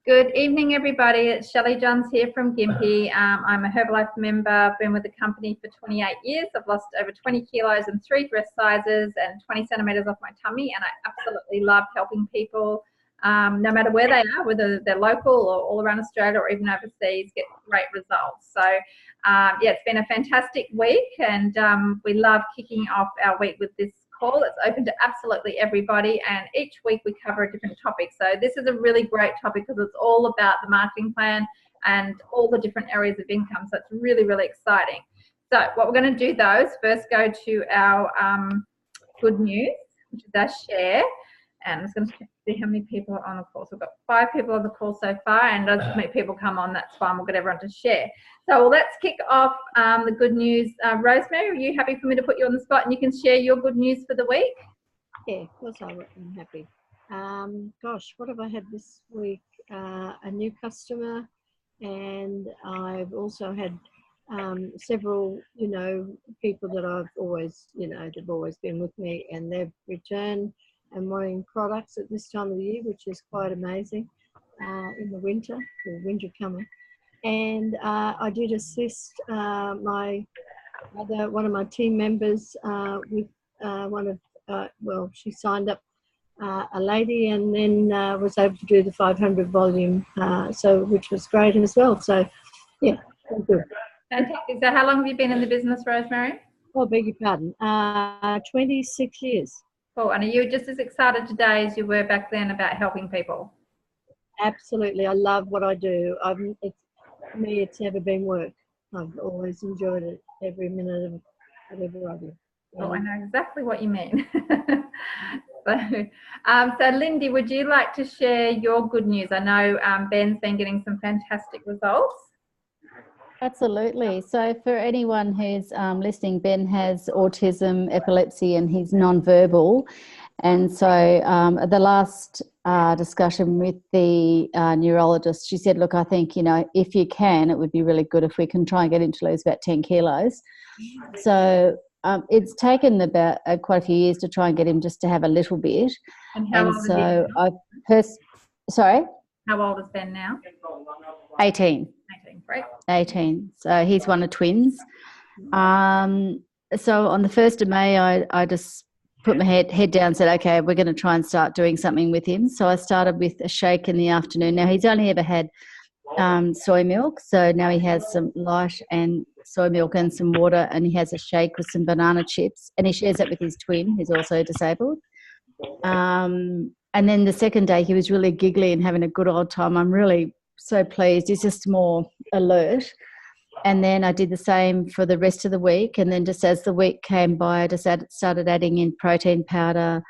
Good evening, everybody. It's Shelley Johns here from Gympie. I'm a Herbalife member. I've been with the company for 28 years. I've lost over 20 kilos in 3 dress sizes and 20 centimeters off my tummy, and I absolutely love helping people, no matter where they are, whether they're local or all around Australia or even overseas, get great results. So, yeah, it's been a fantastic week, and we love kicking off our week with this call. It's open to absolutely everybody, and each week we cover a different topic. So this is a really great topic because it's all about the marketing plan and all the different areas of income. So it's really, really exciting. So what we're going to do though is first go to our good news, which is our share. And I'm just going to see how many people are on the call. So we've got 5 people on the call so far, and as many people come on, that's fine. We'll get everyone to share. So let's kick off the good news. Rosemary, are you happy for me to put you on the spot and you can share your good news for the week? Yeah, of course I'm happy. Gosh, what have I had this week? A new customer, and I've also had several, people that I've always, they've always been with me, and they've returned and wanting products at this time of the year, which is quite amazing in the winter coming. And I did assist one of my team members with she signed up a lady, and then was able to do the 500 volume, which was great as well. So, yeah, good. Fantastic. So how long have you been in the business, Rosemary? Oh, beg your pardon. 26 years. Cool. And are you just as excited today as you were back then about helping people? Absolutely. I love what I do. For me, it's never been work. I've always enjoyed it, every minute of whatever I do. Oh, I know exactly what you mean. So Lindy, would you like to share your good news? I know Ben's been getting some fantastic results. Absolutely. So for anyone who's listening, Ben has autism, epilepsy, and he's non-verbal. And so the last discussion with the neurologist, she said, look, I think, if you can, it would be really good if we can try and get him to lose about 10 kilos. So it's taken about quite a few years to try and get him just to have a little bit. And how old is he? Sorry? How old is Ben now? 18. 18, great. 18. So he's one of twins. So on the 1st of May, I just put my head down and said, okay, we're going to try and start doing something with him. So I started with a shake in the afternoon. Now, he's only ever had soy milk. So now he has some light and soy milk and some water, and he has a shake with some banana chips, and he shares that with his twin, who's also disabled. And then the second day, he was really giggly and having a good old time. I'm really so pleased. He's just more alert. And then I did the same for the rest of the week. And then just as the week came by, I just started adding in protein powder.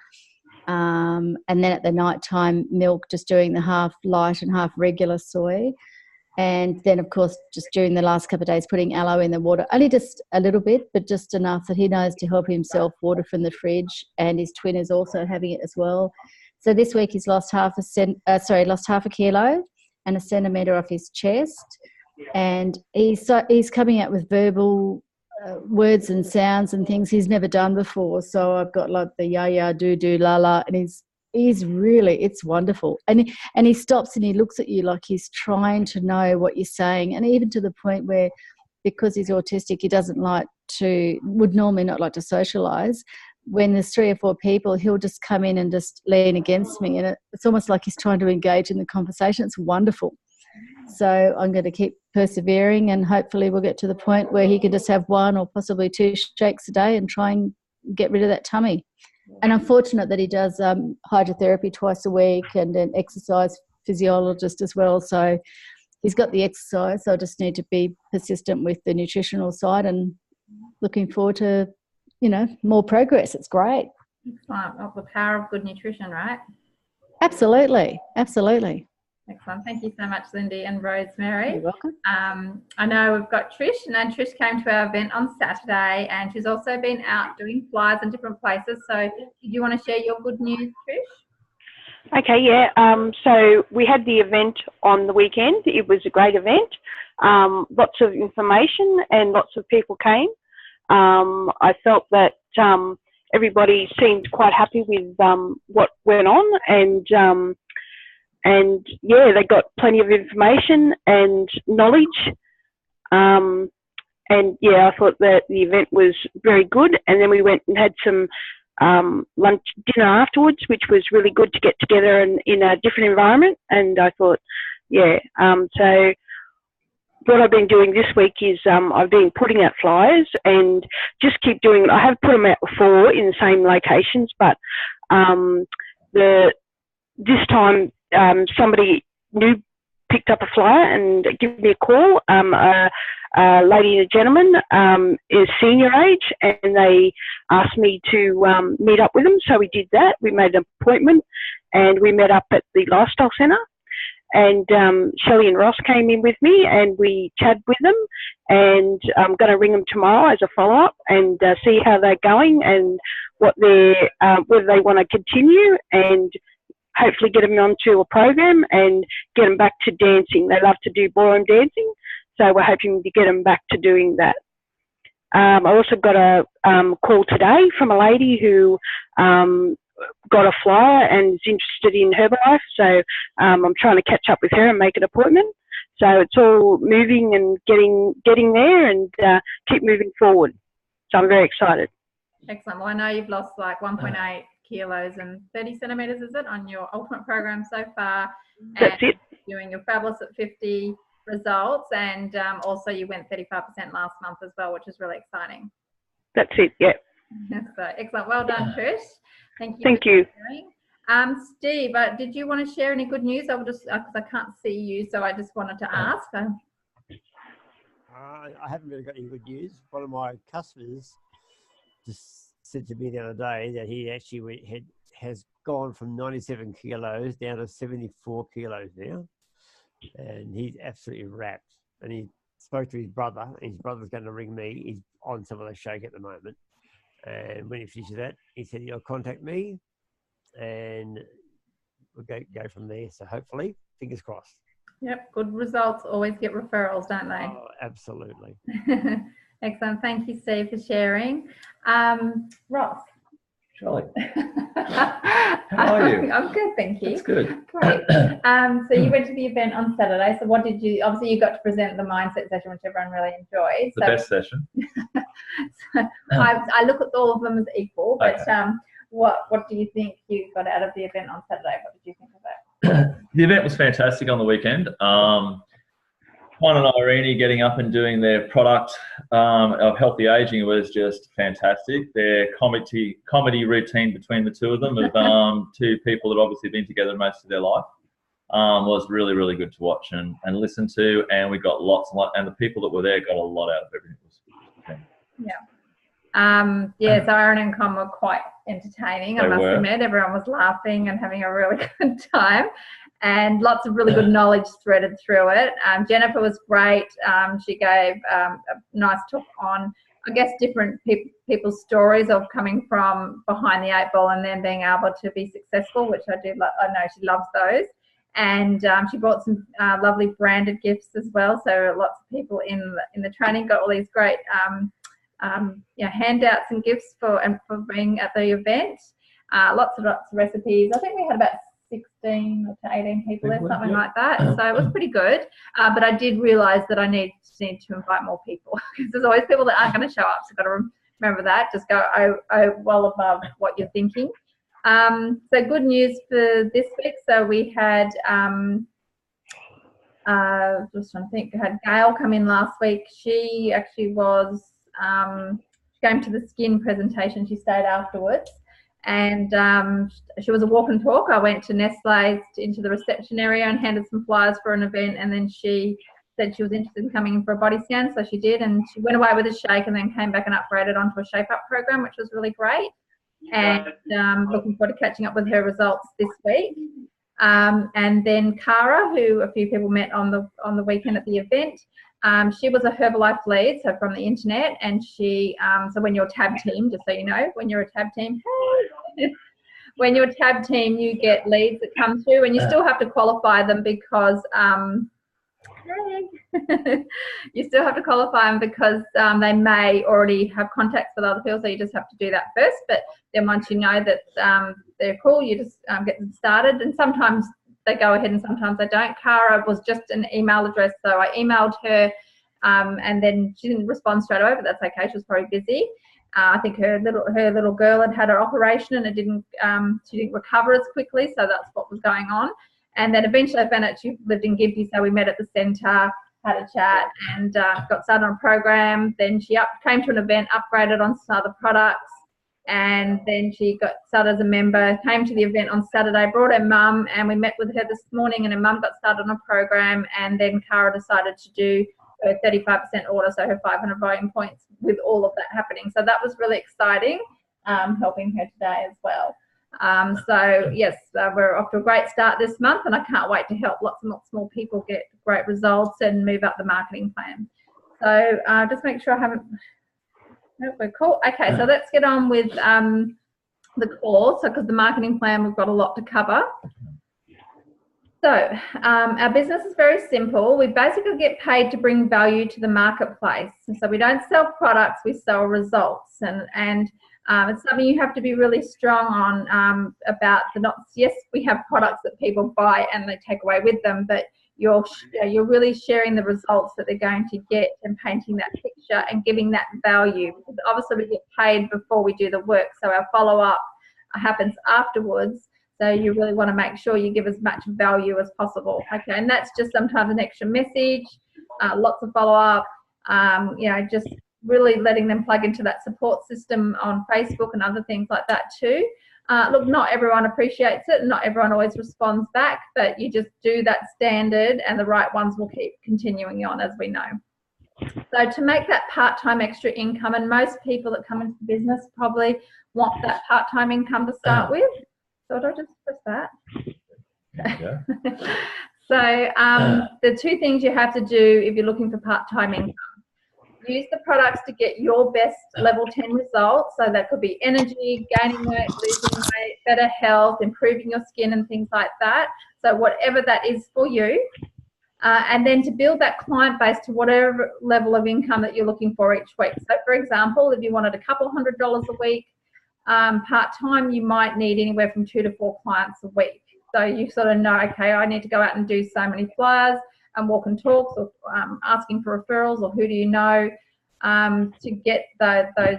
And then at the night time, milk, just doing the half light and half regular soy. And then, of course, just during the last couple of days, putting aloe in the water, only just a little bit, but just enough that he knows to help himself, water from the fridge. And his twin is also having it as well. So this week he's lost half a kilo and a centimetre off his chest. And he's coming out with verbal words and sounds and things he's never done before. So I've got like the ya, do, la, la, and he's really, it's wonderful. And he stops and he looks at you like he's trying to know what you're saying. And even to the point where, because he's autistic, he would normally not like to socialise. When there's 3 or 4 people, he'll just come in and just lean against me. And it's almost like he's trying to engage in the conversation. It's wonderful. So I'm going to keep persevering, and hopefully we'll get to the point where he can just have 1 or possibly 2 shakes a day and try and get rid of that tummy. And I'm fortunate that he does hydrotherapy twice a week and an exercise physiologist as well. So he's got the exercise. So I just need to be persistent with the nutritional side, and looking forward to, more progress. It's great. Excellent. Well, the power of good nutrition, right? Absolutely. Absolutely. Excellent. Thank you so much, Lindy and Rosemary. You're welcome. I know we've got Trish, and Trish came to our event on Saturday, and she's also been out doing flyers in different places. So do you want to share your good news, Trish? Okay, yeah. So we had the event on the weekend. It was a great event. Lots of information and lots of people came. I felt that everybody seemed quite happy with what went on, and yeah, they got plenty of information and knowledge. And yeah, I thought that the event was very good. And then we went and had some dinner afterwards, which was really good to get together in a different environment. And I thought, yeah, so what I've been doing this week is I've been putting out flyers and just keep doing it. I have put them out before in the same locations, but this time somebody new picked up a flyer and gave me a call. A lady and a gentleman is senior age, and they asked me to meet up with them. So we did that. We made an appointment and we met up at the Lifestyle Centre. And Shelley and Ross came in with me and we chatted with them, and I'm going to ring them tomorrow as a follow-up and see how they're going and what whether they want to continue, and hopefully get them onto a program and get them back to dancing. They love to do ballroom dancing, so we're hoping to get them back to doing that. I also got a call today from a lady who got a flyer and is interested in Herbalife, so I'm trying to catch up with her and make an appointment. So it's all moving and getting there, and keep moving forward. So I'm very excited. Excellent. Well, I know you've lost like 1.8 kilos and 30 centimeters, is it, on your Ultimate program so far? That's it. Doing your Fabulous at 50 results, and also you went 35% last month as well, which is really exciting. That's it. Yeah. So excellent. Well done, Trish. Thank you. Thank you. Steve, did you want to share any good news? I will just, because I can't see you, so I just wanted to ask. I haven't really got any good news. One of my customers just said to me the other day that he actually has gone from 97 kilos down to 74 kilos now. And he's absolutely wrapped. And he spoke to his brother. His brother's going to ring me. He's on some of the shake at the moment. And when he finishes that, he said he'll contact me and we'll go from there. So hopefully, fingers crossed. Yep, good results always get referrals, don't they? Oh, absolutely. Excellent. Thank you, Steve, for sharing. Ross. Charlie, how are you? I'm good, thank you. That's good. Great. So you went to the event on Saturday. So what did you, obviously you got to present the mindset session, which everyone really enjoyed. The best session. So I look at all of them as equal, but Okay. What do you think you got out of the event on Saturday? What did you think of that? The event was fantastic on the weekend. Juan and Irene getting up and doing their product of healthy aging was just fantastic. Their comedy routine between the two of them, of two people that obviously been together most of their life, was really, really good to watch and listen to. And we got lots and the people that were there got a lot out of everything. Yeah. So Aaron and Con were quite entertaining, I must admit. Everyone was laughing and having a really good time, and lots of really good knowledge threaded through it. Jennifer was great. She gave a nice talk on, I guess, different people's stories of coming from behind the 8 ball and then being able to be successful, which I know she loves those. And she brought some lovely branded gifts as well. So lots of people in the training got all these great handouts and gifts for being at the event. Lots of recipes. I think we had about 16 to 18 people there, something like that. So it was pretty good. But I did realise that I need to invite more people, because there's always people that aren't going to show up. So I've got to remember that. Just go well above what you're thinking. So good news for this week. So we had just trying to think. We had Gail come in last week. She actually was going to the skin presentation. She stayed afterwards, and she was a walk and talk. I went to Nestle's into the reception area and handed some flyers for an event, and then she said she was interested in coming in for a body scan, so she did, and she went away with a shake and then came back and upgraded onto a shape up program, which was really great. And looking forward to catching up with her results this week. And then Cara, who a few people met on the weekend at the event, she was a Herbalife lead, so from the internet, and she so when you're a tab team, just so you know, when you're a tab team, when you're a tab team, you get leads that come through, and you still have to qualify them because you still have to qualify them because they may already have contacts with other people, so you just have to do that first. But then once you know that they're cool, you just get them started. And sometimes they go ahead and sometimes they don't. Cara was just an email address, so I emailed her, and then she didn't respond straight away, but that's okay. She was probably busy. I think her little girl had had her operation, and she didn't recover as quickly, so that's what was going on. And then eventually I found out she lived in Gympie, so we met at the centre, had a chat, and got started on a program. Then she came to an event, upgraded on some other products, and then she got started as a member, came to the event on Saturday, brought her mum, and we met with her this morning, and her mum got started on a program, and then Cara decided to do her 35% order, so her 500 volume points with all of that happening. So that was really exciting, helping her today as well. So yes, we're off to a great start this month, and I can't wait to help lots and lots more people get great results and move up the marketing plan. So just make sure I haven't. No, we're cool. Okay, so let's get on with the core. So because the marketing plan, we've got a lot to cover. So our business is very simple. We basically get paid to bring value to the marketplace. So we don't sell products, we sell results. And it's something you have to be really strong on about yes, we have products that people buy and they take away with them, but you're really sharing the results that they're going to get and painting that picture and giving that value. Because obviously we get paid before we do the work, so our follow-up happens afterwards. So you really want to make sure you give as much value as possible. Okay, and that's just sometimes an extra message, lots of follow-up, just really letting them plug into that support system on Facebook and other things like that too. Look, not everyone appreciates it, and not everyone always responds back, but you just do that standard, and the right ones will keep continuing on, as we know. So to make that part-time extra income, and most people that come into business probably want that part-time income to start with. So do I just press that? Yeah. So the two things you have to do if you're looking for part-time income: use the products to get your best level 10 results. So that could be energy, gaining weight, losing weight, better health, improving your skin and things like that. So whatever that is for you. And then to build that client base to whatever level of income that you're looking for each week. So for example, if you wanted a couple $100s a week, part-time, you might need anywhere from 2 to 4 clients a week. So you sort of know, okay, I need to go out and do so many flyers and walk and talks, or asking for referrals, or who do you know, to get those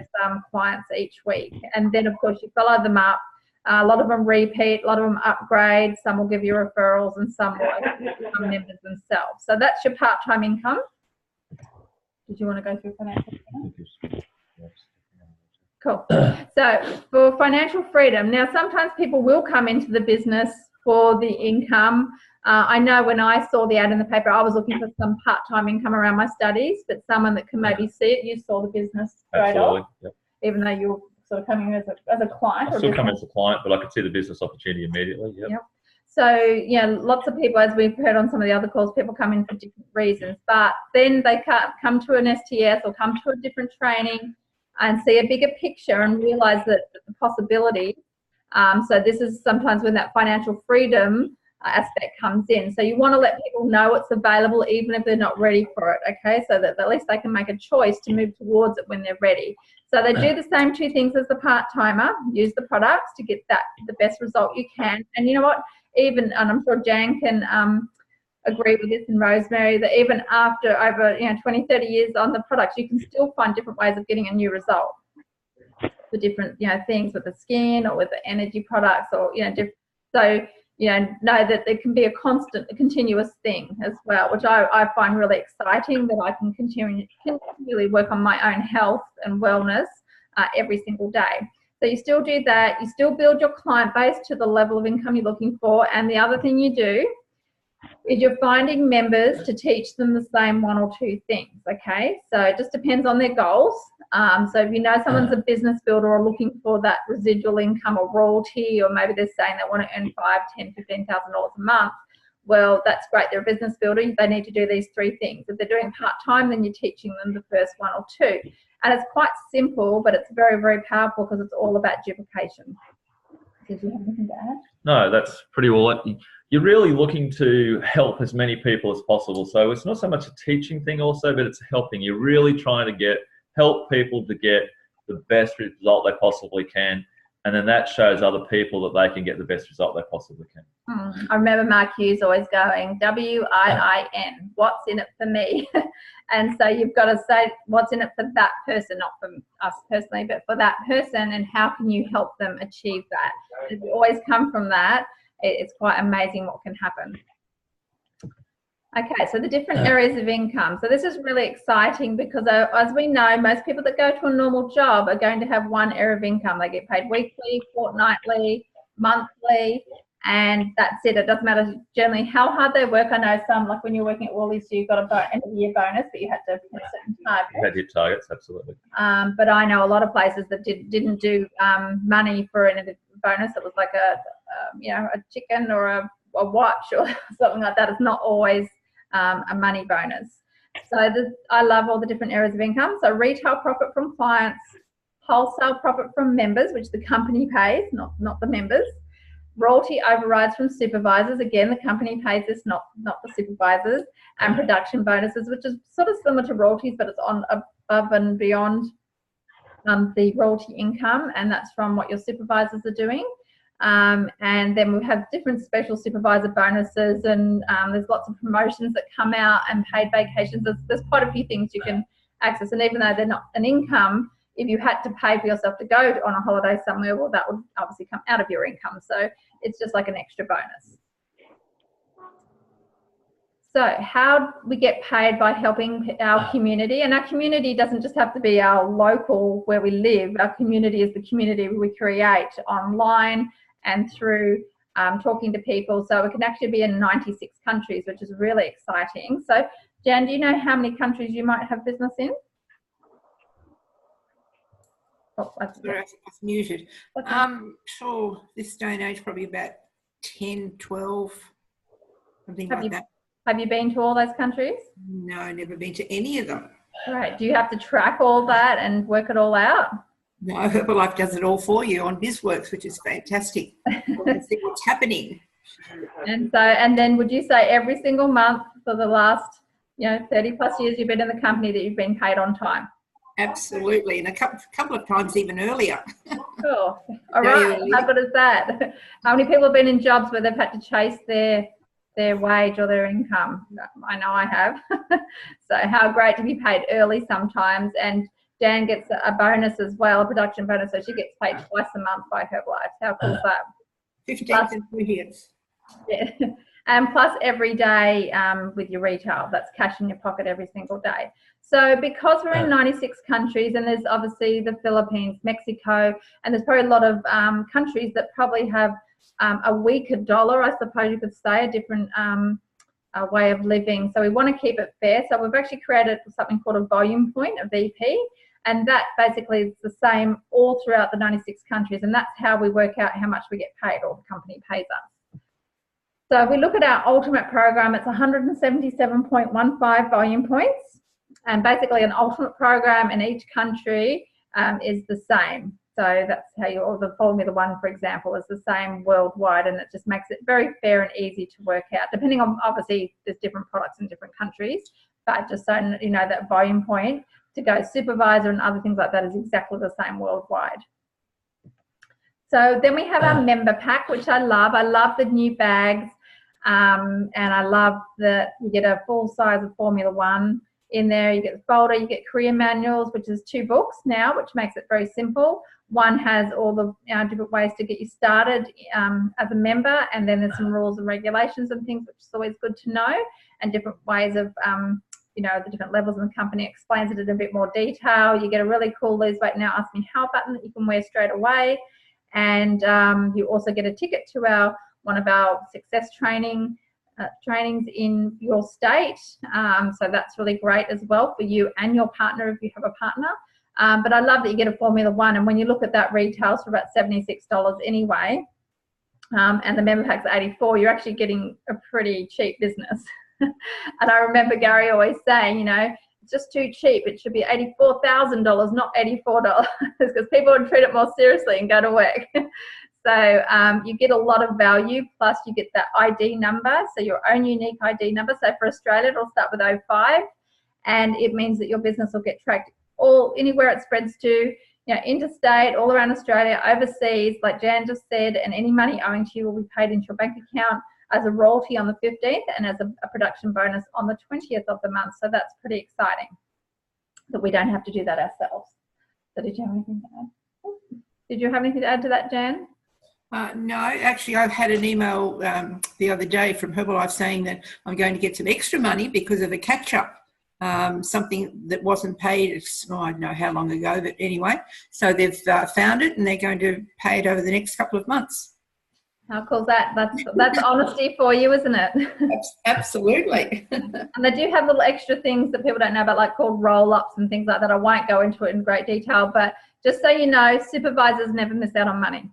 clients each week. And then of course you follow them up. A lot of them repeat, a lot of them upgrade, some will give you referrals, and some will become members themselves. So that's your part-time income. Did you want to go through financial freedom? Cool. So for financial freedom, now sometimes people will come into the business for the income. I know when I saw the ad in the paper, I was looking for some part-time income around my studies, but someone that can maybe see it, you saw the business straight off, yep. Even though you're sort of coming as a client. I still come as a client, but I could see the business opportunity immediately. Yep. So, lots of people, as we've heard on some of the other calls, people come in for different reasons, but then they can't come to an STS or come to a different training and see a bigger picture and realise that the possibility. So this is sometimes when that financial freedom aspect comes in. So you want to let people know it's available even if they're not ready for it, okay? So that at least they can make a choice to move towards it when they're ready. So they do the same two things as the part-timer, use the products to get the best result you can. And you know what? And I'm sure Jan can agree with this, and Rosemary, that even after over 20, 30 years on the products, you can still find different ways of getting a new result for different things with the skin or with the energy products, or different. So know that there can be a continuous thing as well, which I find really exciting, that I can continually work on my own health and wellness every single day. So you still do that, you still build your client base to the level of income you're looking for, and the other thing you do is you're finding members to teach them the same one or two things, okay? So it just depends on their goals. So if someone's a business builder or looking for that residual income or royalty, or maybe they're saying they want to earn $5,000, $10,000, $15,000 a month, well, that's great. They're a business builder. They need to do these 3 things. If they're doing part-time, then you're teaching them the first 1 or 2. And it's quite simple, but it's very, very powerful because it's all about duplication. Did you have anything to add? No, that's pretty well. You're really looking to help as many people as possible. So it's not so much a teaching thing also, but it's helping. You're really trying to help people to get the best result they possibly can. and then that shows other people that they can get the best result they possibly can. I remember Mark Hughes always going, WIIN, what's in it for me? And so you've got to say what's in it for that person, not for us personally, but for that person, and how can you help them achieve that? If you always come from that, it's quite amazing what can happen. Okay, so the different areas of income. So this is really exciting because as we know, most people that go to a normal job are going to have one area of income. They get paid weekly, fortnightly, monthly, and that's it. It doesn't matter generally how hard they work. I know some, like when you're working at Woolies, so you got a end of the year bonus, but you had to hit a certain target. You had your targets, absolutely. But I know a lot of places that didn't do money for a bonus. It was like a chicken or a watch or something like that. It's not always a money bonus. So I love all the different areas of income. So retail profit from clients, wholesale profit from members, which the company pays, not the members. Royalty overrides from supervisors. Again, the company pays this, not the supervisors. And production bonuses, which is sort of similar to royalties, but it's on above and beyond the royalty income, and that's from what your supervisors are doing. And then we have different special supervisor bonuses, and there's lots of promotions that come out and paid vacations. There's quite a few things you can access, and even though they're not an income, if you had to pay for yourself to go on a holiday somewhere, well, that would obviously come out of your income. So it's just like an extra bonus. So how we get paid by helping our community, and our community doesn't just have to be our local where we live. Our community is the community we create online and through talking to people. So we can actually be in 96 countries, which is really exciting. So Jan, do you know how many countries you might have business in? Oh, Sorry, I've muted. Sure, this day and age, probably about 10, 12, something like that. Have you been to all those countries? No, never been to any of them. Right. Do you have to track all that and work it all out? No, Herbalife does it all for you on BizWorks, which is fantastic. You can see what's happening. And then would you say every single month for the last 30 plus years you've been in the company that you've been paid on time? Absolutely, and a couple of times even earlier. Cool. All right. How good is that? How many people have been in jobs where they've had to chase their wage or their income? I know I have. So how great to be paid early sometimes. And Jan gets a bonus as well, a production bonus, so she gets paid twice a month by Herbalife. How cool is that? 15th and 20th. Yeah. And plus every day with your retail, that's cash in your pocket every single day. So because we're in 96 countries, and there's obviously the Philippines, Mexico, and there's probably a lot of countries that probably have a weaker dollar, I suppose you could say, a different way of living. So we want to keep it fair. So we've actually created something called a volume point, a VP, and that basically is the same all throughout the 96 countries, and that's how we work out how much we get paid or the company pays us. So if we look at our ultimate program, it's 177.15 volume points, and basically an ultimate program in each country is the same. So that's how or the Formula One, for example, is the same worldwide, and it just makes it very fair and easy to work out, depending on, obviously, there's different products in different countries, but just so you know, that volume point to go supervisor and other things like that is exactly the same worldwide. So then we have our member pack, which I love. I love the new bags, and I love that you get a full size of Formula One in there. You get the folder, you get career manuals, which is 2 books now, which makes it very simple. One has all the different ways to get you started as a member, and then there's some rules and regulations and things, which is always good to know, and different ways of, the different levels in the company. Explains it in a bit more detail. You get a really cool Lose Weight Now, Ask Me How button that you can wear straight away, and you also get a ticket to one of our success trainings in your state. So that's really great as well for you and your partner if you have a partner. But I love that you get a Formula One, and when you look at that, retails for about $76 anyway, and the member pack's $84, you're actually getting a pretty cheap business. And I remember Gary always saying, it's just too cheap. It should be $84,000, not $84, because people would treat it more seriously and go to work. So you get a lot of value, plus you get that ID number, so your own unique ID number. So for Australia, it'll start with 05, and it means that your business will get tracked anywhere it spreads to. interstate, all around Australia, overseas, like Jan just said, and any money owing to you will be paid into your bank account as a royalty on the 15th and as a production bonus on the 20th of the month. So that's pretty exciting that we don't have to do that ourselves. So did you have anything to add? Did you have anything to add to that, Jan? No, actually, I've had an email the other day from Herbalife saying that I'm going to get some extra money because of a catch-up, something that wasn't paid. I don't know how long ago, but anyway. So they've found it and they're going to pay it over the next couple of months. How cool is that? That's honesty for you, isn't it? Absolutely. And they do have little extra things that people don't know about, like called roll-ups and things like that. I won't go into it in great detail, but just so you know, supervisors never miss out on money.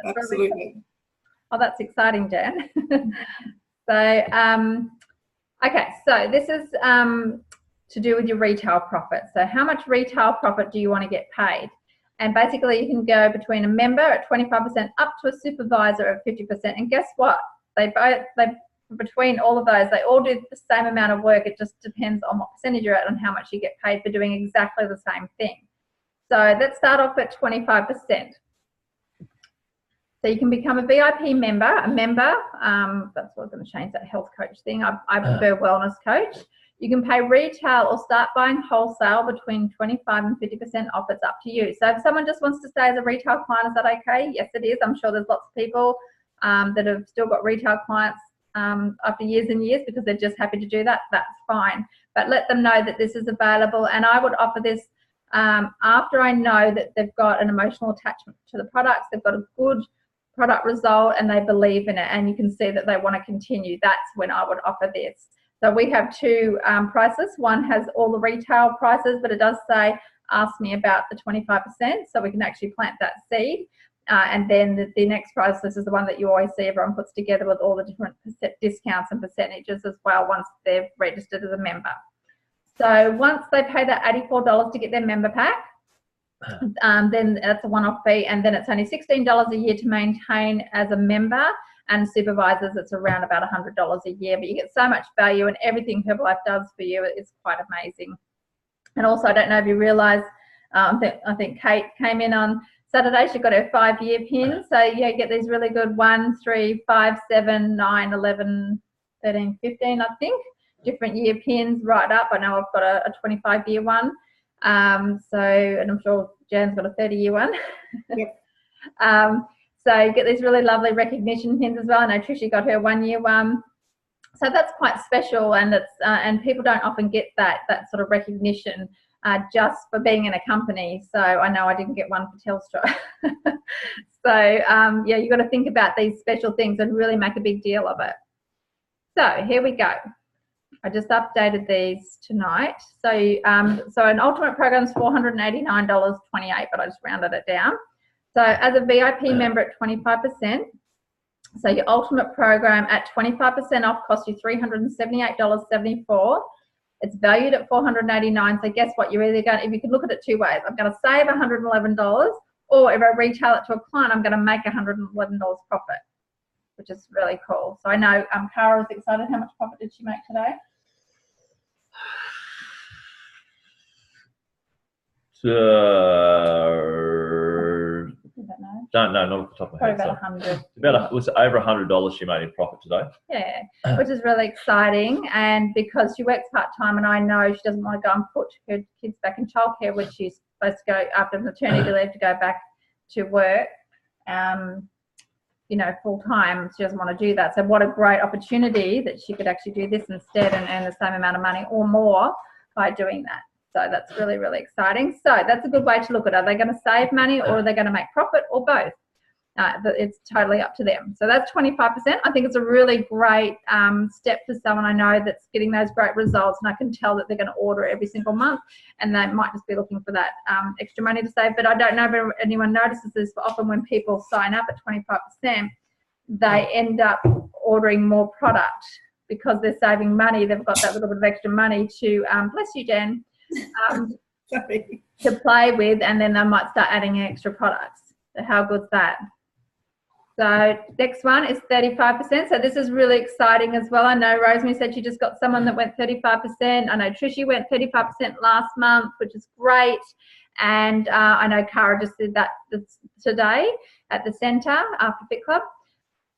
Absolutely. Oh, that's exciting, Jan. So, okay, so this is to do with your retail profit. So how much retail profit do you want to get paid? And basically you can go between a member at 25% up to a supervisor at 50%. And guess what? They between all of those, they all do the same amount of work. It just depends on what percentage you're at and how much you get paid for doing exactly the same thing. So let's start off at 25%. So you can become a VIP member, that's what I'm going to change that health coach thing. I prefer wellness coach. You can pay retail or start buying wholesale between 25 and 50% off. It's up to you. So if someone just wants to stay as a retail client, is that okay? Yes, it is. I'm sure there's lots of people that have still got retail clients after years and years because they're just happy to do that. That's fine. But let them know that this is available. And I would offer this after I know that they've got an emotional attachment to the products, they've got a good product result and they believe in it and you can see that they want to continue. That's when I would offer this. So we have two prices. One has all the retail prices, but it does say ask me about the 25%, so we can actually plant that seed. And then the next price, this is the one that you always see everyone puts together with all the different discounts and percentages as well once they've registered as a member. So once they pay that $84 to get their member pack, then that's a one-off fee, and then it's only $16 a year to maintain as a member, and supervisors it's around about $100 a year, but you get so much value and everything Herbalife does for you is quite amazing. And also, I don't know if you realise, I think Kate came in on Saturday, she got her 5-year pin, so yeah, you get these really good 1, 3, 5, 7, 9, 11, 13, 15 I think, different year pins right up. I know I've got a 25-year one. And I'm sure Jan's got a 30-year one. Yep. So you get these really lovely recognition pins as well. I know Tricia got her 1-year one. So that's quite special, and it's and people don't often get that sort of recognition just for being in a company. So I know I didn't get one for Telstra. So yeah, you've got to think about these special things and really make a big deal of it. So here we go. I just updated these tonight. So so an ultimate program is $489.28, but I just rounded it down. So as a VIP member at 25%, so your ultimate program at 25% off costs you $378.74. It's valued at $489. So guess what? You're either going, if you could look at it two ways, I'm going to save $111, or if I retail it to a client, I'm going to make $111 profit, which is really cool. So I know Cara was excited. How much profit did she make today? Don't know, not off the top of my head. Probably about 100. It was over $100 she made in profit today. Yeah, which is really exciting. And because she works part-time, and I know she doesn't want to go and put her kids back in childcare, which she's supposed to go after maternity leave to go back to work, you know, full-time. She doesn't want to do that. So what a great opportunity that she could actually do this instead and earn the same amount of money or more by doing that. So that's really, really exciting. So that's a good way to look at it. Are they going to save money, or are they going to make profit, or both? It's totally up to them. So that's 25%. I think it's a really great step for someone I know that's getting those great results, and I can tell that they're going to order every single month, and they might just be looking for that extra money to save. But I don't know if anyone notices this, but often when people sign up at 25%, they end up ordering more product because they're saving money. They've got that little bit of extra money to, bless you, Jen, to play with, and then they might start adding extra products. So how good's that? So next one is 35%. So this is really exciting as well. I know Rosemary said she just got someone that went 35%. I know Tricia went 35% last month, which is great. And I know Cara just did that today at the centre after Fit Club.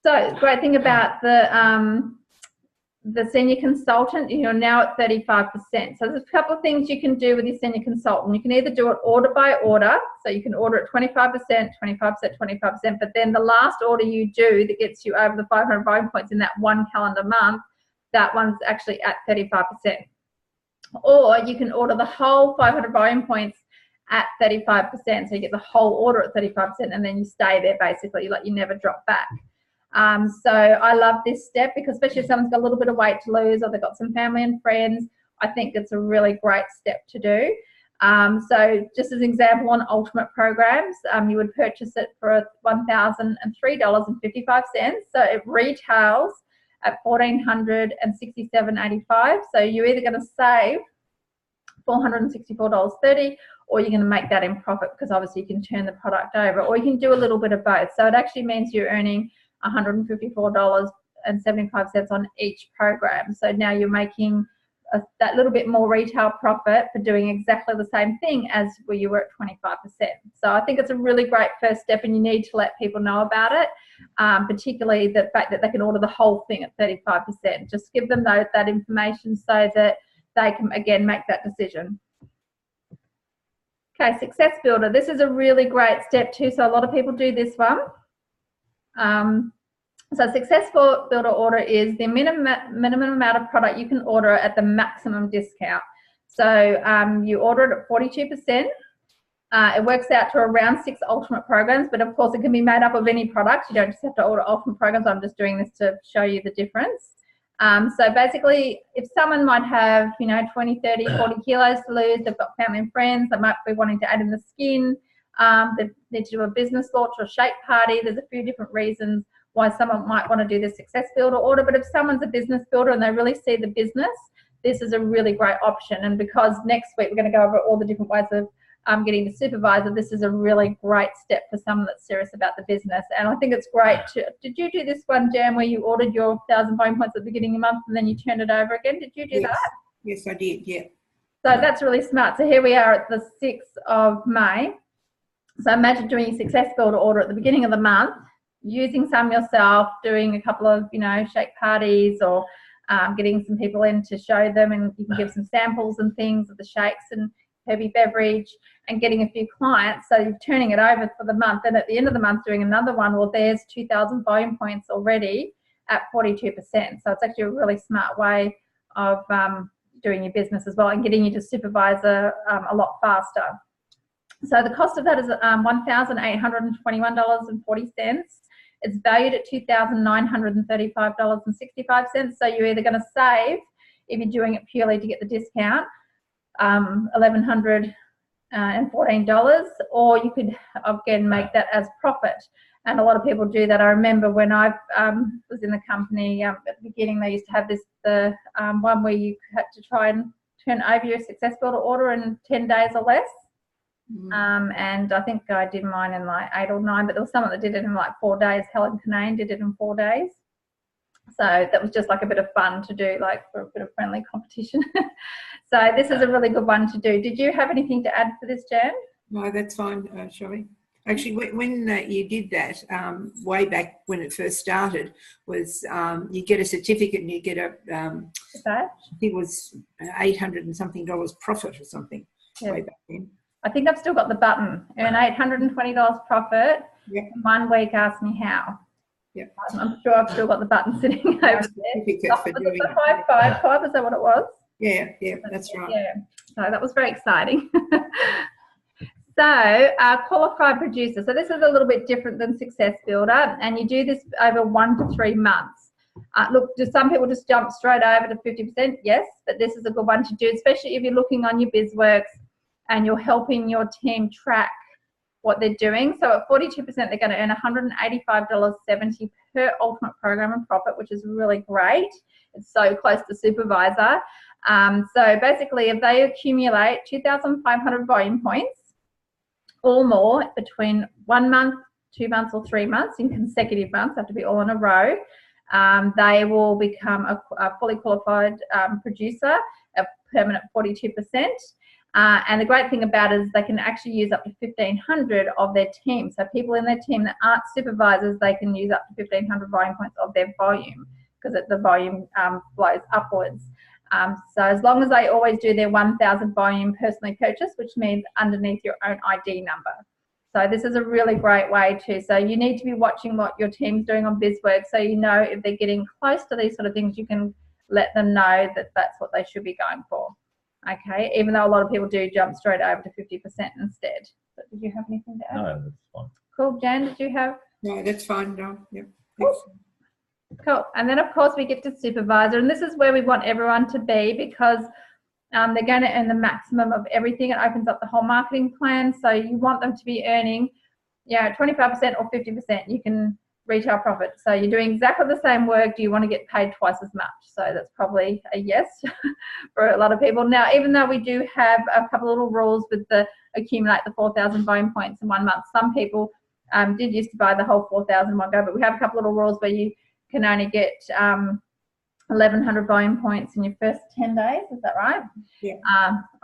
So great thing about the senior consultant, you're now at 35%. So there's a couple of things you can do with your senior consultant. You can either do it order by order, so you can order at 25%, 25%, 25%, but then the last order you do that gets you over the 500 volume points in that one calendar month, that one's actually at 35%. Or you can order the whole 500 volume points at 35%, so you get the whole order at 35%, and then you stay there basically, like you never drop back. So I love this step because especially if someone's got a little bit of weight to lose or they've got some family and friends, I think it's a really great step to do. So just as an example, on Ultimate programs, you would purchase it for $1,003.55. So it retails at $1,467.85. So you're either going to save $464.30, or you're going to make that in profit because obviously you can turn the product over, or you can do a little bit of both. So it actually means you're earning $154.75 on each program. So now you're making that little bit more retail profit for doing exactly the same thing as where you were at 25%. So I think it's a really great first step, and you need to let people know about it, particularly the fact that they can order the whole thing at 35%. Just give them that information so that they can, again, make that decision. Okay, Success Builder. This is a really great step too. So a lot of people do this one. So Success Builder order is the minimum amount of product you can order at the maximum discount. So you order it at 42%. It works out to around 6 Ultimate programs, but of course it can be made up of any product. You don't just have to order Ultimate programs. I'm just doing this to show you the difference. So basically, if someone might have, 20, 30, 40 kilos to lose, they've got family and friends, they might be wanting to add in the skin, they need to do a business launch or shake party. There's a few different reasons why someone might want to do the Success Builder order. But if someone's a business builder and they really see the business, this is a really great option. And because next week we're going to go over all the different ways of getting the supervisor, this is a really great step for someone that's serious about the business. And I think it's great did you do this one, Jan, where you ordered your 1,000 volume points at the beginning of the month and then you turned it over again? Did you do that? Yes, I did, yeah. So that's really smart. So here we are at the 6th of May. So imagine doing your Success Builder order at the beginning of the month, using some yourself, doing a couple of, shake parties, or getting some people in to show them, and you can give some samples and things of the shakes and heavy beverage, and getting a few clients. So you're turning it over for the month, and at the end of the month doing another one. Well, there's 2,000 volume points already at 42%. So it's actually a really smart way of doing your business as well, and getting you to supervisor a lot faster. So the cost of that is $1,821.40. It's valued at $2,935.65. So you're either going to save, if you're doing it purely to get the discount, $1,114, or you could again make that as profit. And a lot of people do that. I remember when I was in the company at the beginning, they used to have the one where you had to try and turn over your Success Builder order in 10 days or less. And I think I did mine in like 8 or 9, but there was someone that did it in like 4 days. Helen Canane did it in 4 days. So that was just like a bit of fun to do, like for a bit of friendly competition. So this is a really good one to do. Did you have anything to add for this, Jan? No, that's fine, Shelley. Actually, when you did that, way back when it first started, was you get a certificate and you get a, I think it was $800 and something profit or something, way back then. I think I've still got the button, earn $820 profit. Yep. 1 week, ask me how. Yep. I'm sure I've still got the button sitting over there. For doing it. 555, is that what it was? Yeah, that's right. Yeah, so that was very exciting. So, qualified producer. So this is a little bit different than Success Builder, and you do this over 1 to 3 months. Look, do some people just jump straight over to 50%? Yes, but this is a good one to do, especially if you're looking on your BizWorks and you're helping your team track what they're doing. So at 42%, they're going to earn $185.70 per Ultimate program and profit, which is really great. It's so close to supervisor. So basically, if they accumulate 2,500 volume points or more between 1 month, 2 months, or 3 months in consecutive months, have to be all in a row, they will become a fully qualified producer, a permanent 42%. And the great thing about it is they can actually use up to 1,500 of their team. So people in their team that aren't supervisors, they can use up to 1,500 volume points of their volume, because the volume flows upwards. So as long as they always do their 1,000 volume personally purchased, which means underneath your own ID number. So this is a really great way too. So you need to be watching what your team's doing on BizWorks, so you know if they're getting close to these sort of things, you can let them know that that's what they should be going for. Okay, even though a lot of people do jump straight over to 50% instead. But did you have anything to add? No, that's fine. Cool. Jan, did you have? No, that's fine. No, yep. Cool. And then, of course, we get to supervisor. And this is where we want everyone to be, because they're going to earn the maximum of everything. It opens up the whole marketing plan. So you want them to be earning, 25% or 50%. You can retail profit. So you're doing exactly the same work. Do you want to get paid twice as much? So that's probably a yes for a lot of people. Now, even though we do have a couple of little rules with the accumulate the 4,000 volume points in 1 month, some people did used to buy the whole 4,000 in one go, but we have a couple of little rules where you can only get 1,100 volume points in your first 10 days. Is that right? Yeah.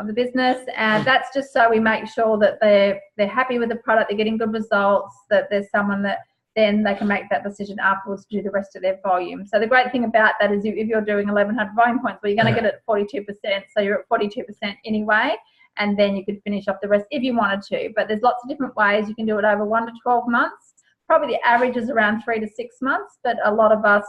Of the business, and that's just so we make sure that they're happy with the product, they're getting good results, that there's someone that then they can make that decision afterwards to do the rest of their volume. So the great thing about that is if you're doing 1,100 volume points, well, you're going to get it at 42%, so you're at 42% anyway, and then you could finish off the rest if you wanted to. But there's lots of different ways. You can do it over 1 to 12 months. Probably the average is around 3 to 6 months, but a lot of us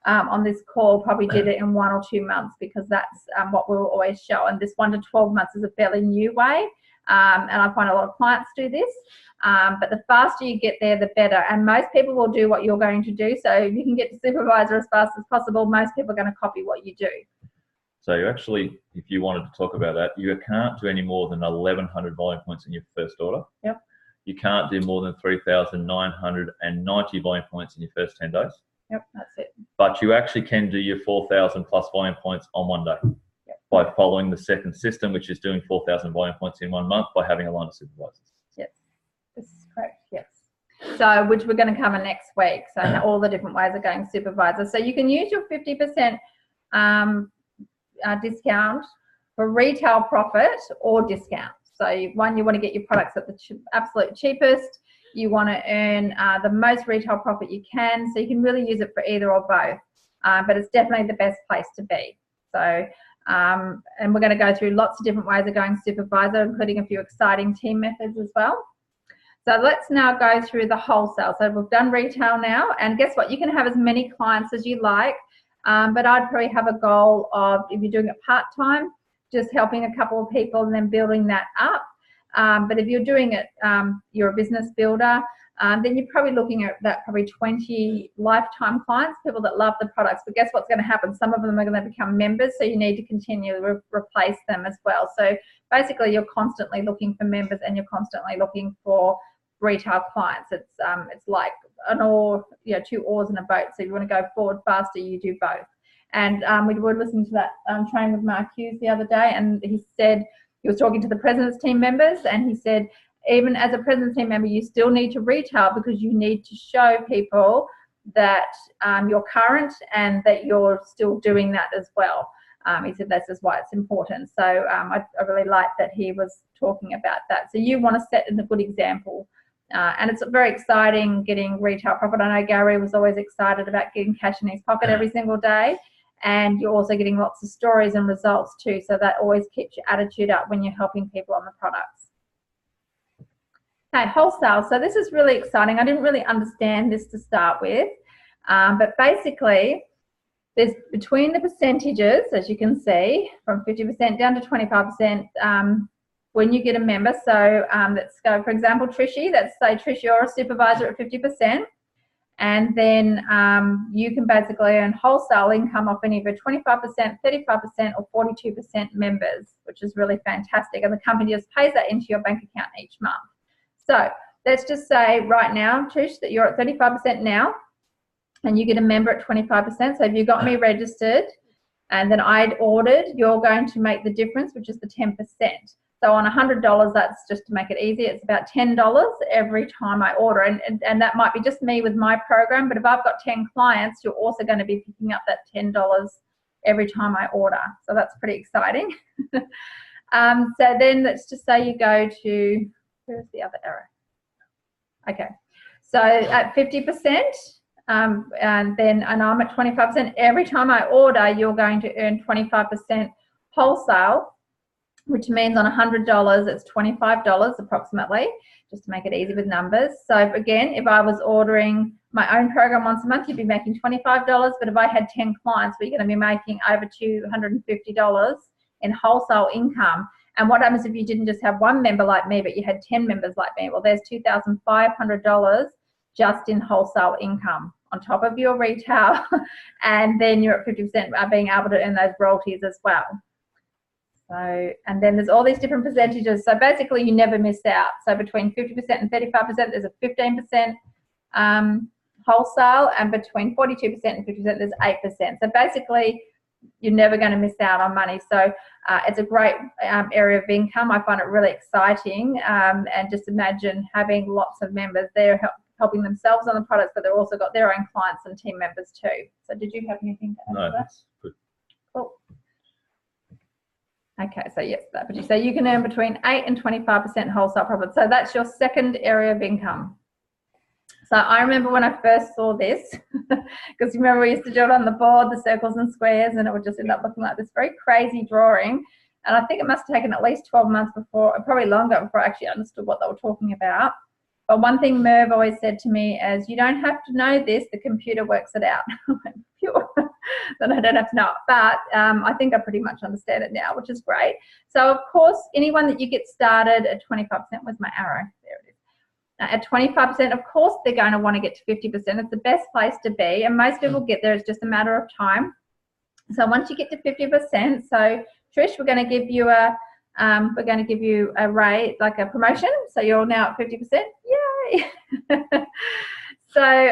on this call probably did it in 1 or 2 months, because that's what we'll always show. And this 1 to 12 months is a fairly new way. And I find a lot of clients do this, but the faster you get there, the better. And most people will do what you're going to do. So if you can get to supervisor as fast as possible, most people are going to copy what you do. So you actually, if you wanted to talk about that, you can't do any more than 1,100 volume points in your first order. Yep. You can't do more than 3,990 volume points in your first 10 days. Yep, that's it. But you actually can do your 4,000 plus volume points on 1 day. Yep. By following the second system, which is doing 4,000 volume points in 1 month by having a line of supervisors. Yes, this is correct, yes. So, which we're going to cover next week. So all the different ways of going supervisor. So you can use your 50% discount for retail profit or discount. So you want to get your products at the absolute cheapest. You want to earn the most retail profit you can. So you can really use it for either or both. But it's definitely the best place to be. So, and we're going to go through lots of different ways of going supervisor, including a few exciting team methods as well. So let's now go through the wholesale. So we've done retail now, and guess what? You can have as many clients as you like, but I'd probably have a goal of, if you're doing it part-time, just helping a couple of people and then building that up. But if you're doing it, you're a business builder, then you're probably looking at that probably 20 lifetime clients, people that love the products. But guess what's going to happen? Some of them are going to become members, so you need to continually replace them as well. So basically, you're constantly looking for members, and you're constantly looking for retail clients. It's like an oar, 2 oars in a boat. So if you want to go forward faster, you do both. And we were listening to that training with Mark Hughes the other day, and he said, he was talking to the President's team members, and he said, even as a President's team member, you still need to retail, because you need to show people that you're current and that you're still doing that as well. He said this is why it's important. So I really like that he was talking about that. So you want to set a good example. And it's very exciting getting retail profit. I know Gary was always excited about getting cash in his pocket every single day. And you're also getting lots of stories and results too. So that always keeps your attitude up when you're helping people on the products. Okay, wholesale. So this is really exciting. I didn't really understand this to start with. But basically, there's between the percentages, as you can see, from 50% down to 25%, when you get a member. So let's go, for example, Trishy. Let's say, Trish, you're a supervisor at 50%. And then you can basically earn wholesale income off either 25%, 35%, or 42% members, which is really fantastic. And the company just pays that into your bank account each month. So let's just say right now, Trish, that you're at 35% now, and you get a member at 25%. So if you got me registered and then I'd ordered, you're going to make the difference, which is the 10%. So on $100, that's just to make it easy, it's about $10 every time I order. And that might be just me with my program, but if I've got 10 clients, you're also going to be picking up that $10 every time I order. So that's pretty exciting. So then let's just say you go to, where's the other arrow? Okay, so at 50%, and I'm at 25%. Every time I order, you're going to earn 25% wholesale, which means on $100, it's $25 approximately, just to make it easy with numbers. So again, if I was ordering my own program once a month, you'd be making $25. But if I had 10 clients, we're going to be making over $250 in wholesale income. And what happens if you didn't just have one member like me, but you had 10 members like me? Well, there's $2,500 just in wholesale income on top of your retail. And then you're at 50% being able to earn those royalties as well. So, and then there's all these different percentages. So basically you never miss out. So between 50% and 35%, there's a 15% wholesale, and between 42% and 50%, there's 8%. So basically you're never going to miss out on money. So it's a great area of income. I find it really exciting. And just imagine having lots of members. They're helping themselves on the products, but they've also got their own clients and team members too. So did you have anything to add to that? That's good. Cool. Okay, so yes, so you can earn between 8 and 25% wholesale profit. So that's your second area of income. So I remember when I first saw this, because you remember we used to do it on the board, the circles and squares, and it would just end up looking like this very crazy drawing. And I think it must have taken at least 12 months before, probably longer, before I actually understood what they were talking about. But one thing Merv always said to me is, you don't have to know this, the computer works it out. Pure. Then I don't have to know it. But I think I pretty much understand it now, which is great. So, of course, anyone that you get started at 25%, was my arrow? There it is. At 25%, of course, they're going to want to get to 50%. It's the best place to be. And most people get there. It's just a matter of time. So once you get to 50%, so Trish, we're going to give you a rate, like a promotion. So you're now at 50%. Yay! So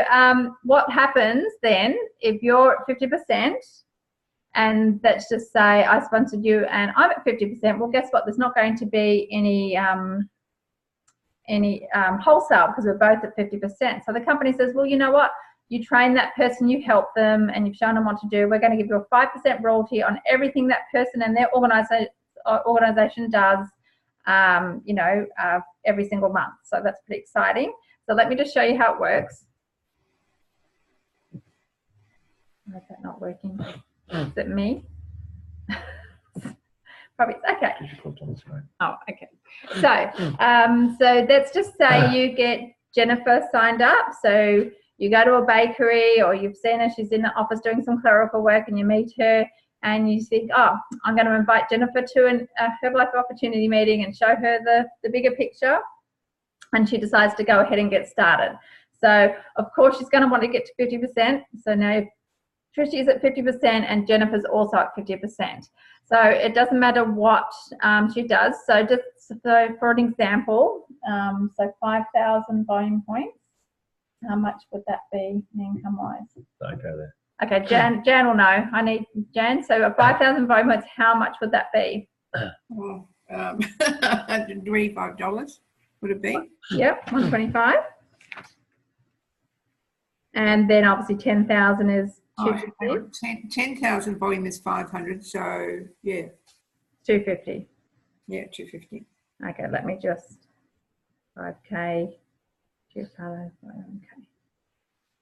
what happens then if you're at 50%, and let's just say I sponsored you and I'm at 50%, well, guess what? There's not going to be any wholesale because we're both at 50%. So the company says, well, you know what? You train that person, you help them, and you've shown them what to do. We're going to give you a 5% royalty on everything that person and their organisation does, every single month. So that's pretty exciting. So let me just show you how it works. Why is that not working? Is it me? Probably. Okay. Oh, okay. So let's just say you get Jennifer signed up. So you go to a bakery, or you've seen her, she's in the office doing some clerical work, and you meet her and you think, oh, I'm going to invite Jennifer to a Herbalife opportunity meeting and show her the bigger picture. And she decides to go ahead and get started. So, of course, she's going to want to get to 50%. So now Trish is at 50% and Jennifer's also at 50%. So it doesn't matter what she does. So just for an example, so 5,000 volume points, how much would that be income-wise? Don't go there. Okay, Jan will know. I need Jan. So 5,000 volume points, how much would that be? Well, $125 would it be? Yep, 125. And then obviously 10,000 is 250. 10,000 volume is 500. So yeah, 250. Yeah, 250. Okay, let me just 5K. Okay.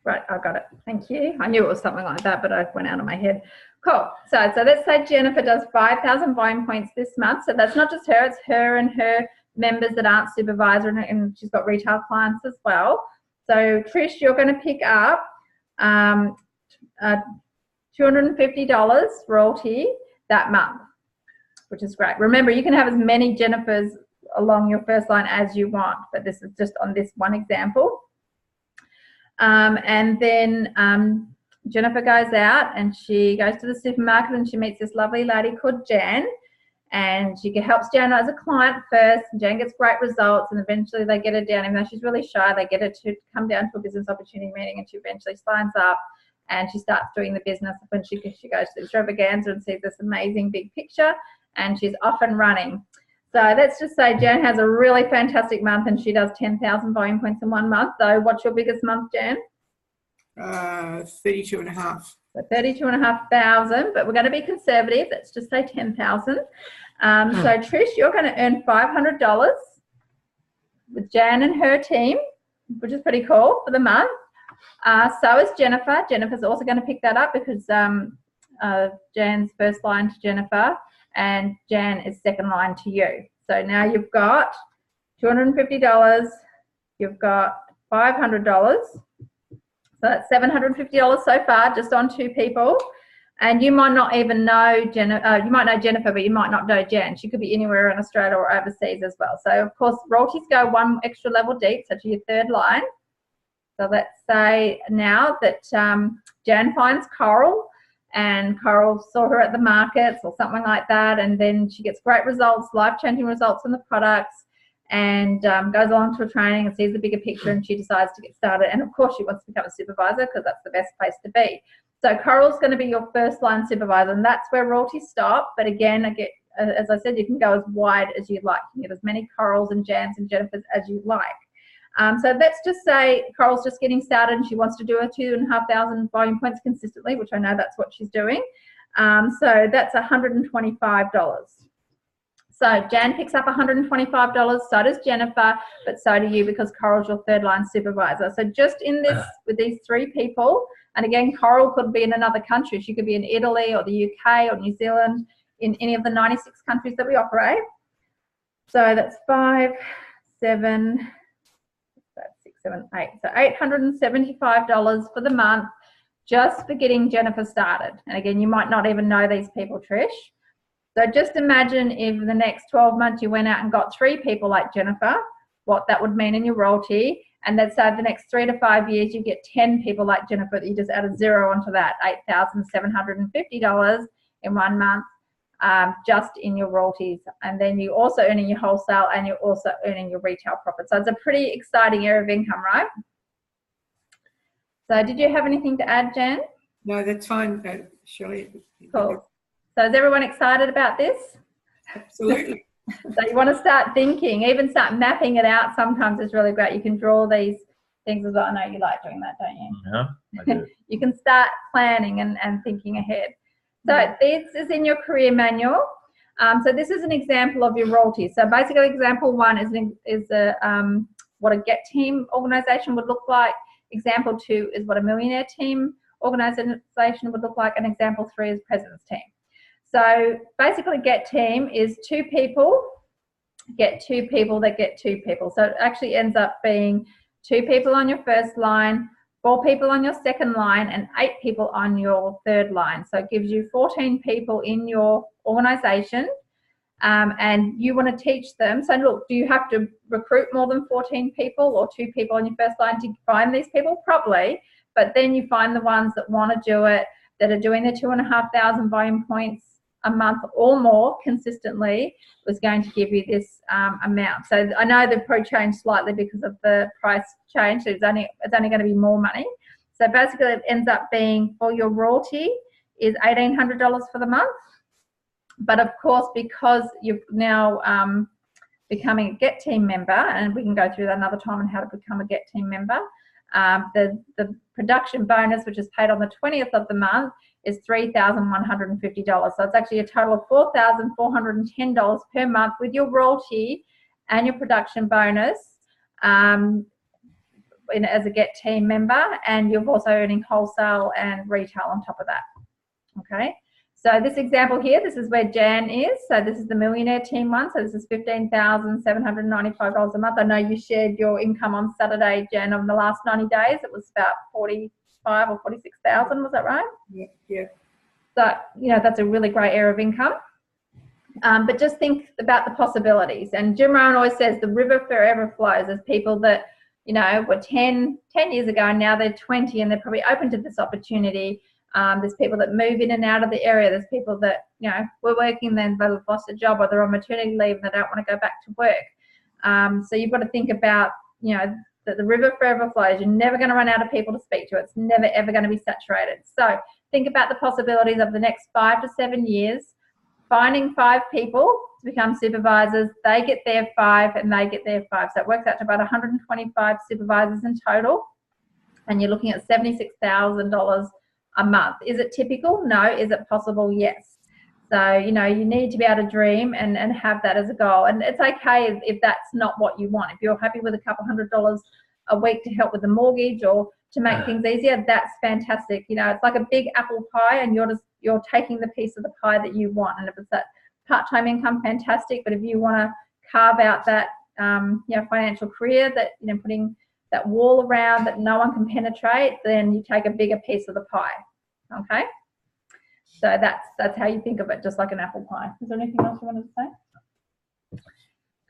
Right, I got it. Thank you. I knew it was something like that, but I went out of my head. Cool. So let's say Jennifer does 5,000 volume points this month. So that's not just her, it's her and her members that aren't supervisor, and she's got retail clients as well. So Trish, you're going to pick up $250 royalty that month, which is great. Remember, you can have as many Jennifers along your first line as you want, but this is just on this one example. And then Jennifer goes out and she goes to the supermarket and she meets this lovely lady called Jan, and she helps Jan as a client first. Jan gets great results, and eventually they get her down. Even though she's really shy, they get her to come down to a business opportunity meeting, and she eventually signs up and she starts doing the business. When she goes to the extravaganza and sees this amazing big picture, and she's off and running. So let's just say Jan has a really fantastic month and she does 10,000 volume points in 1 month. So what's your biggest month, Jan? 32.5. So 32,500, but we're going to be conservative. Let's just say 10,000. So Trish, you're going to earn $500 with Jan and her team, which is pretty cool for the month. So is Jennifer. Jennifer's also going to pick that up because Jan's first line to Jennifer and Jan is second line to you. So now you've got $250, you've got $500. So that's $750 so far, just on 2 people. And you might not even know Jennifer, you might know Jennifer, but you might not know Jan. She could be anywhere in Australia or overseas as well. So of course, royalties go 1 extra level deep, so to your third line. So let's say now that Jan finds Coral, and Coral saw her at the markets or something like that, and then she gets great results, life-changing results in the products, and goes along to a training and sees the bigger picture, and she decides to get started. And of course, she wants to become a supervisor because that's the best place to be. So Coral's going to be your first line supervisor, and that's where royalties stop. But again, as I said, you can go as wide as you like. You can get as many Corals and Jans and Jennifers as you like. So let's just say Coral's just getting started and she wants to do her 2,500 volume points consistently, which I know that's what she's doing. So that's $125. So Jan picks up $125, so does Jennifer, but so do you because Coral's your third line supervisor. So just in this, with these 3 people, and again, Coral could be in another country. She could be in Italy or the UK or New Zealand, in any of the 96 countries that we operate. So that's 5, 7, 6, 7, 8. So $875 for the month just for getting Jennifer started. And again, you might not even know these people, Trish. So just imagine if the next 12 months you went out and got 3 people like Jennifer, what that would mean in your royalty. And let's say the next 3 to 5 years, you get 10 people like Jennifer that you just added 0 onto that, $8,750 in 1 month, just in your royalties. And then you're also earning your wholesale and you're also earning your retail profit. So it's a pretty exciting area of income, right? So did you have anything to add, Jan? No, that's fine, Shirley. Cool. So is everyone excited about this? Absolutely. So you want to start thinking, even start mapping it out. Sometimes it's really great. You can draw these things as well. I know you like doing that, don't you? Yeah, I do. You can start planning and thinking ahead. So this is in your career manual. So this is an example of your royalties. So basically example 1 is what a Get Team organization would look like. Example 2 is what a Millionaire Team organization would look like. And example 3 is President's Team. So basically Get Team is 2 people, get 2 people that get 2 people. So it actually ends up being 2 people on your first line, 4 people on your second line, and 8 people on your third line. So it gives you 14 people in your organization, and you want to teach them. So look, do you have to recruit more than 14 people or 2 people on your first line to find these people? Probably, but then you find the ones that want to do it, that are doing the 2,500 volume points a month or more consistently, was going to give you this amount. So I know they've probably changed slightly because of the price change. So it's only going to be more money. So basically it ends up being, for your royalty is $1,800 for the month. But of course, because you've now becoming a Get Team member, and we can go through that another time on how to become a Get Team member, the production bonus, which is paid on the 20th of the month, is $3,150. So it's actually a total of $4,410 per month with your royalty and your production bonus as a Get Team member, and you're also earning wholesale and retail on top of that. Okay, so this example here, this is where Jan is. So this is the Millionaire Team one. So this is $15,795 a month. I know you shared your income on Saturday, Jan, of the last 90 days. It was about 45 or 46,000, was that right? Yeah. So, that's a really great area of income. But just think about the possibilities. And Jim Rohn always says the river forever flows. There's people that, were 10 years ago and now they're 20 and they're probably open to this opportunity. There's people that move in and out of the area. There's people that, were working then they've lost a job or they're on maternity leave and they don't want to go back to work. So you've got to think about, that the river forever flows. You're never going to run out of people to speak to. It's never, ever going to be saturated. So think about the possibilities of the next 5 to 7 years, finding 5 people to become supervisors. They get their 5 and they get their 5. So it works out to about 125 supervisors in total. And you're looking at $76,000 a month. Is it typical? No. Is it possible? Yes. So, you know, you need to be able to dream and have that as a goal. And it's okay if that's not what you want. If you're happy with a couple $100 a week to help with the mortgage or to make things easier, that's fantastic. You know, it's like a big apple pie, and you're taking the piece of the pie that you want. And if it's that part-time income, fantastic. But if you want to carve out that you know, financial career that, you know, putting that wall around that no one can penetrate, then you take a bigger piece of the pie. Okay, so that's how you think of it, just like an apple pie. Is there anything else you wanted to say?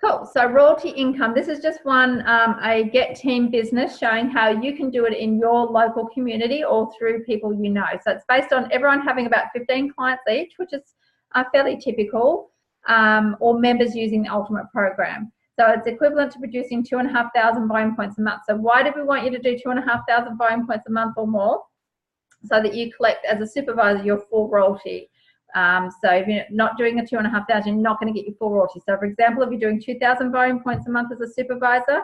Cool. So royalty income, this is just one, a Get Team business showing how you can do it in your local community or through people you know. So it's based on everyone having about 15 clients each, which is fairly typical, or members using the Ultimate program. So it's equivalent to producing 2,500 volume points a month. So why do we want you to do 2,500 volume points a month or more? So that you collect as a supervisor your full royalty. So if you're not doing a 2,500, you're not going to get your full royalty. So for example, if you're doing 2,000 volume points a month as a supervisor,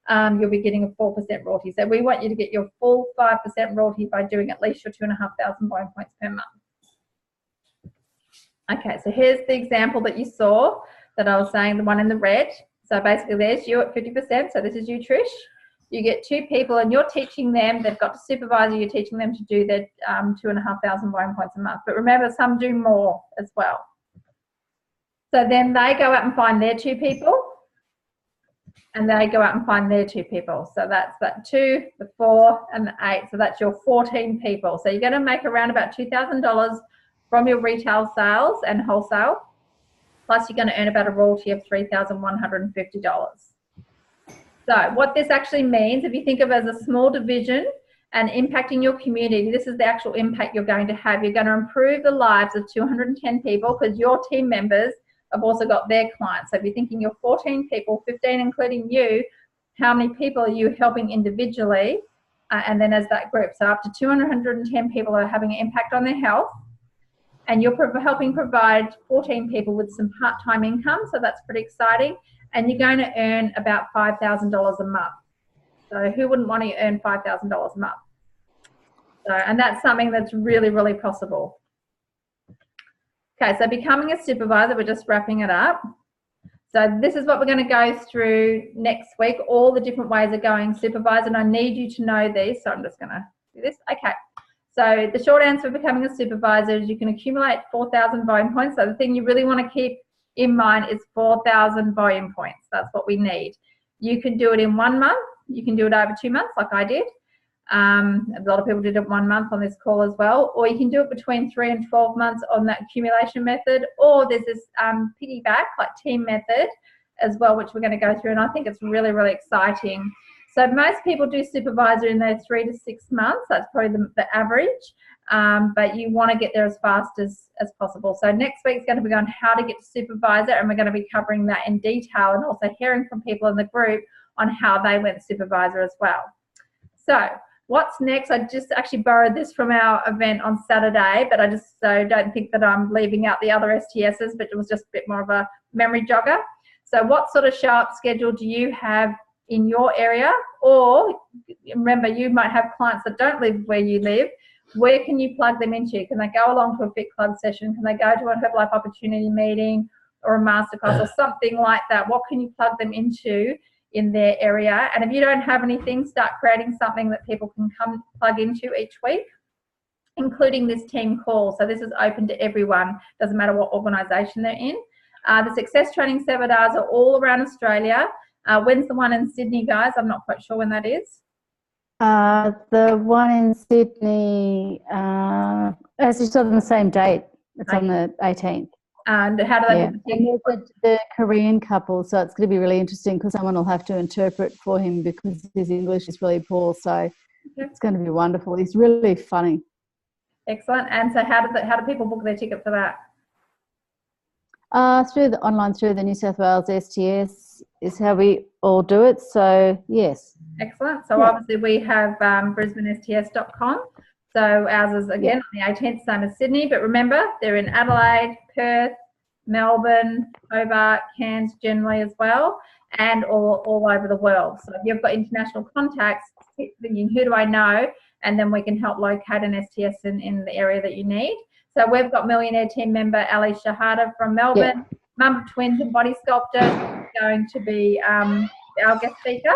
you'll be getting a 4% royalty. So we want you to get your full 5% royalty by doing at least your 2,500 volume points per month. Okay, so here's the example that you saw that I was saying, the one in the red. So basically there's you at 50%. So this is you, Trish. You get 2 people and you're teaching them, they've got a supervisor, you're teaching them to do their 2,500 volume points a month. But remember, some do more as well. So then they go out and find their 2 people, and they go out and find their 2 people. So that's that 2, the 4, and the 8. So that's your 14 people. So you're going to make around about $2,000 from your retail sales and wholesale. Plus you're going to earn about a royalty of $3,150. So what this actually means, if you think of it as a small division and impacting your community, this is the actual impact you're going to have. You're going to improve the lives of 210 people because your team members have also got their clients. So if you're thinking you're 14 people, 15 including you, how many people are you helping individually and then as that group? So up to 210 people are having an impact on their health. And you're helping provide 14 people with some part-time income, so that's pretty exciting. And you're going to earn about $5,000 a month. So who wouldn't want to earn $5,000 a month? So, and that's something that's really, really possible. Okay, so becoming a supervisor, we're just wrapping it up. So this is what we're going to go through next week, all the different ways of going supervisor, and I need you to know these. So I'm just going to do this. Okay. So the short answer for becoming a supervisor is you can accumulate 4,000 volume points. So the thing you really want to keep in mind is 4,000 volume points. That's what we need. You can do it in 1 month. You can do it over 2 months like I did. A lot of people did it 1 month on this call as well. Or you can do it between 3 and 12 months on that accumulation method. Or there's this piggyback, like team method as well, which we're going to go through. And I think it's really, really exciting. So most people do supervisor in those 3 to 6 months. That's probably the average. But you want to get there as fast as possible. So next week's going to be on how to get to supervisor, and we're going to be covering that in detail and also hearing from people in the group on how they went to supervisor as well. So what's next? I just actually borrowed this from our event on Saturday, but I just don't think that I'm leaving out the other STSs, but it was just a bit more of a memory jogger. So what sort of show-up schedule do you have in your area? Or remember, you might have clients that don't live where you live. Where can you plug them into? Can they go along to a Fit Club session? Can they go to a Herbalife opportunity meeting or a masterclass or something like that? What can you plug them into in their area? And if you don't have anything, start creating something that people can come plug into each week, including this team call. So this is open to everyone, doesn't matter what organisation they're in. The success training seminars are all around Australia. When's the one in Sydney, guys? I'm not quite sure when that is. The one in Sydney, as you saw on the same date, it's on the 18th. And how do they book the Korean couple, so it's going to be really interesting because someone will have to interpret for him because his English is really poor, so it's going to be wonderful. He's really funny. Excellent. And so how do people book their ticket for that? Through the New South Wales STS is how we all do it. So yes. Excellent. So obviously we have BrisbaneSTS.com. So ours is again on the 18th, same as Sydney. But remember, they're in Adelaide, Perth, Melbourne, Hobart, Cairns generally as well, and all over the world. So if you've got international contacts, thinking who do I know, and then we can help locate an STS in the area that you need. So we've got Millionaire team member Ali Shahada from Melbourne. Mum of twins and body sculptor is going to be our guest speaker.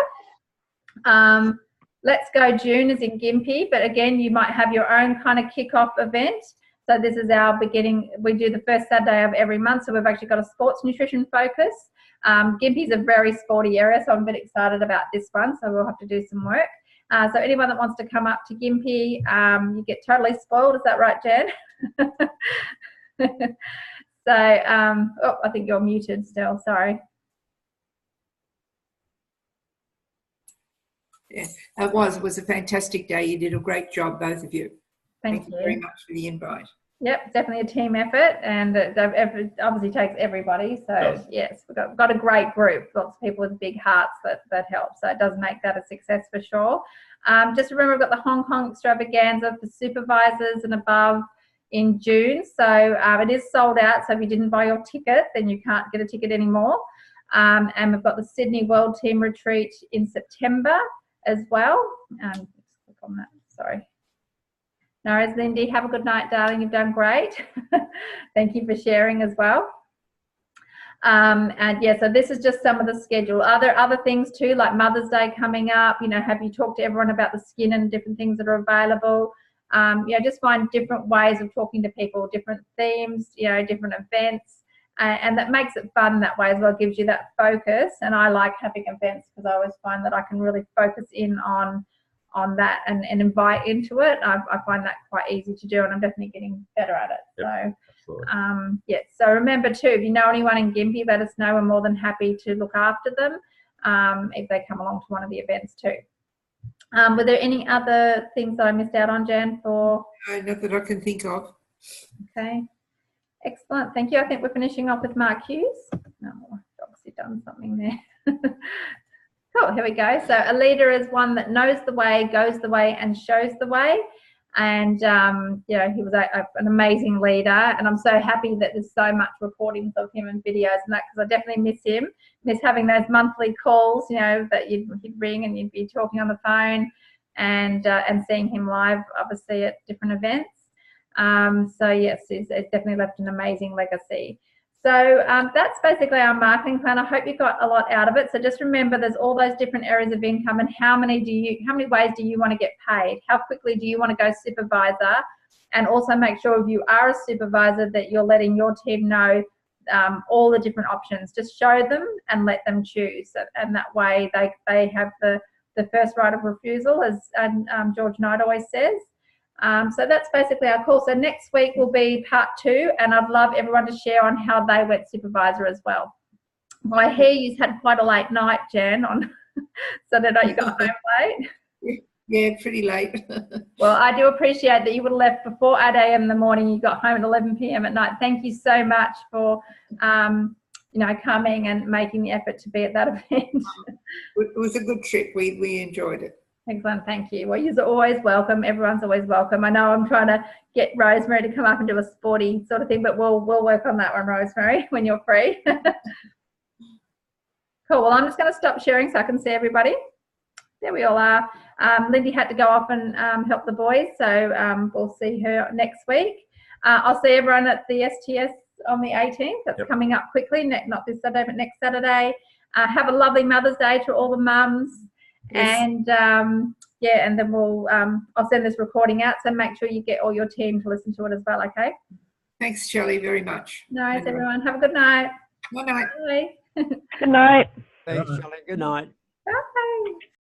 Let's Go June is in Gympie, but again, you might have your own kind of kick-off event. So this is our beginning. We do the first Saturday of every month, so we've actually got a sports nutrition focus. Gympie is a very sporty area, so I'm a bit excited about this one, so we'll have to do some work. So anyone that wants to come up to Gympie, you get totally spoiled. Is that right, Jan? So, I think you're muted still, sorry. Yeah, it was a fantastic day. You did a great job, both of you. Thank you very much for the invite. Yep, definitely a team effort, and it obviously takes everybody. So yes, we've got a great group, lots of people with big hearts that help. So it does make that a success for sure. Just remember, we've got the Hong Kong extravaganza for supervisors and above in June. So it is sold out. So if you didn't buy your ticket, then you can't get a ticket anymore. And we've got the Sydney World Team Retreat in September as well. Let's click on that. Sorry. No worries, Lindy. Have a good night, darling. You've done great. Thank you for sharing as well. And yeah, so this is just some of the schedule. Are there other things too, like Mother's Day coming up? You know, have you talked to everyone about the skin and different things that are available? Just find different ways of talking to people, different themes, different events. And that makes it fun that way as well, gives you that focus. And I like having events because I always find that I can really focus in on that and invite into it. I find that quite easy to do, and I'm definitely getting better at it. Yep, so so remember too, if you know anyone in Gympie, let us know. We're more than happy to look after them if they come along to one of the events too. Were there any other things that I missed out on, Jan? No, not that I can think of. Okay, excellent, thank you. I think we're finishing off with Mark Hughes. No, I've obviously done something there. Cool, here we go. So a leader is one that knows the way, goes the way, and shows the way. And, he was an amazing leader. And I'm so happy that there's so much recordings of him and videos and that, because I definitely miss him. Miss having those monthly calls, that you'd ring and you'd be talking on the phone and seeing him live, obviously, at different events. So, yes, it's definitely left an amazing legacy. So that's basically our marketing plan. I hope you got a lot out of it. So just remember, there's all those different areas of income, and how many ways do you want to get paid? How quickly do you want to go supervisor? And also make sure if you are a supervisor that you're letting your team know all the different options. Just show them and let them choose, and that way they have the first right of refusal, as George Knight always says. So that's basically our call. So next week will be part 2, and I'd love everyone to share on how they went supervisor as well. I hear you had quite a late night, Jan, on Saturday night. You got home late? Yeah, pretty late. Well, I do appreciate that you would have left before 8 a.m. in the morning. You got home at 11 p.m. at night. Thank you so much for coming and making the effort to be at that event. It was a good trip. We enjoyed it. Excellent, thank you. Well, you're always welcome. Everyone's always welcome. I know I'm trying to get Rosemary to come up and do a sporty sort of thing, but we'll work on that one, Rosemary, when you're free. Cool. Well, I'm just going to stop sharing so I can see everybody. There we all are. Lindy had to go off and help the boys, so we'll see her next week. I'll see everyone at the STS on the 18th. That's coming up quickly, not this Saturday, but next Saturday. Have a lovely Mother's Day to all the mums. Yes. And and then we'll I'll send this recording out, so make sure you get all your team to listen to it as well. Okay. Thanks, Shelley, very much. No worries, everyone. Have a good night. Good night. Bye. Good night. Thanks, Shelley. Good night. Bye.